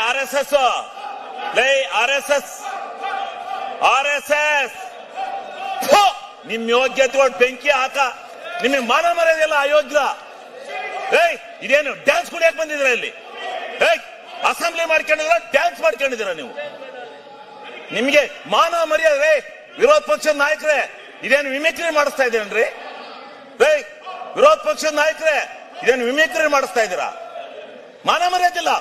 R S S ನಿಮ್ ಯೋಗ್ಯತೆಗಳು ಬೆಂಕಿ ಹಾಕ. ನಿಮಗೆ ಮಾನ ಮರ್ಯಾದೆಲ್ಲ ಅಯೋಗ್ಯ. ಇದೇನು ಡ್ಯಾನ್ಸ್ ಕುಡಿಯಕ್ ಬಂದಿದ್ರ ಇಲ್ಲಿ? ಅಸೆಂಬ್ಲಿ ಮಾಡ್ಕೊಂಡಿದ್ರ, ಡ್ಯಾನ್ಸ್ ಮಾಡ್ಕೊಂಡಿದ್ದೀರಾ ನೀವು? ನಿಮ್ಗೆ ಮಾನ ಮರ್ಯಾದೆ? ವಿರೋಧ ಪಕ್ಷದ ನಾಯಕರೇ, ಇದೇನು ಮಿಮಿಕ್ರಿ ಮಾಡಿಸ್ತಾ ಇದ್ದೀರೇನ್ರಿ? ವಿರೋಧ ಪಕ್ಷದ ನಾಯಕರೇ, ಇದೇನು ಮಿಮಿಕ್ರಿ ಮಾಡಿಸ್ತಾ ಇದ್ದೀರಾ? ಮಾನ ಮರ್ಯಾದಿಲ್ಲ.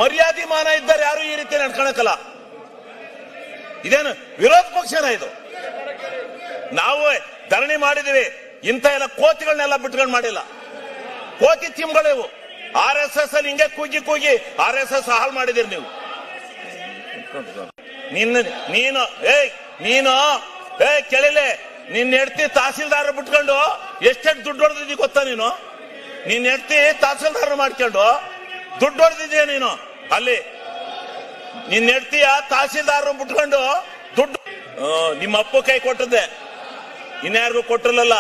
ಮರ್ಯಾದೆ ಮಾನ ಇದ್ದಾರೆ ಯಾರು ಈ ರೀತಿ ನಡ್ಕೊಳಕಲ್ಲ. ಇದೇನು ವಿರೋಧ ಪಕ್ಷನ ಇದು? ನಾವು ಧರಣಿ ಮಾಡಿದೀವಿ, ಇಂಥ ಎಲ್ಲ ಕೋತಿಗಳನ್ನೆಲ್ಲ ಬಿಟ್ಕೊಂಡು ಮಾಡಿಲ್ಲ. ಕೋತಿ ತಿಮ್ಗಳಿವು. ಆರ್ ಎಸ್ ಎಸ್ ಅಲ್ಲಿ ಹಿಂಗೆ ಕೂಗಿ ಕೂಗಿ ಆರ್ ಎಸ್ ಎಸ್ ಹಾಳು ಮಾಡಿದಿರಿ ನೀವು. ನೀನು ಕೇಳಿಲೆ, ನಿನ್ನ ಹೆಂಡತಿ ತಹಸೀಲ್ದಾರ್ ಬಿಟ್ಕೊಂಡು ಎಷ್ಟೆಷ್ಟು ದುಡ್ಡು ಹೊಡೆದಿದ್ದೀ ಗೊತ್ತಾ ನೀನು? ನಿನ್ನ ಹೆಂಡತಿ ತಹಸೀಲ್ದಾರ್ ಮಾಡ್ಕೊಂಡು ದುಡ್ಡು ಹೊಡೆದಿದ್ದೀಯ ನೀನು. ಅಲ್ಲಿ ನಿನ್ನ ಹೆಂಡತಿಯ ತಹಸೀಲ್ದಾರ್ ಬಿಟ್ಕೊಂಡು ದುಡ್ಡು ನಿಮ್ಮ ಅಪ್ಪ ಕೈ ಕೊಟ್ಟದ್ದೆ, ಇನ್ಯಾರಿಗೂ ಕೊಟ್ಟಿರಲಿಲ್ಲ.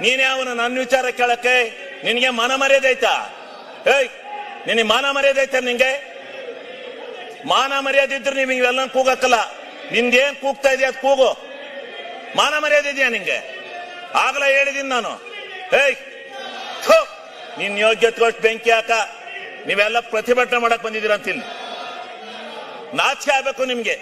ನೀನ್ಯಾವನ ನನ್ನ ವಿಚಾರ ಕೇಳಕ್ಕೆ? ನಿನ್ಗೆ ಮಾನ ಮರ್ಯಾದೆ ಐತಾ? ನಿನಗೆ ಮಾನ ಮರ್ಯಾದೆ ಐತ? ನಿಂಗೆ ಮಾನ ಮರ್ಯಾದೆ ಇದ್ರೆ ನೀವು ಇವೆಲ್ಲ ಕೂಗಕ್ಕಲ್ಲ. ನಿಂದೇನ್ ಕೂಗ್ತಾ ಇದೆಯಾ ಅದು ಕೂಗು. ಮಾನ ಮರ್ಯಾದೆ ಇದೆಯಾ ನಿಂಗೆ? ಆಗಲೇ ಹೇಳಿದೀನಿ ನಾನು. ನಿನ್ ಯೋಗ್ಯತೆ ಬೆಂಕಿ ಹಾಕ. ನೀವೆಲ್ಲ ಪ್ರತಿಭಟನೆ ಮಾಡಕ್ ಬಂದಿದ್ದೀರ ಅಂತಿಲ್ಲ. ನಾಚಿಕೆ ಆಗ್ಬೇಕು ನಿಮ್ಗೆ.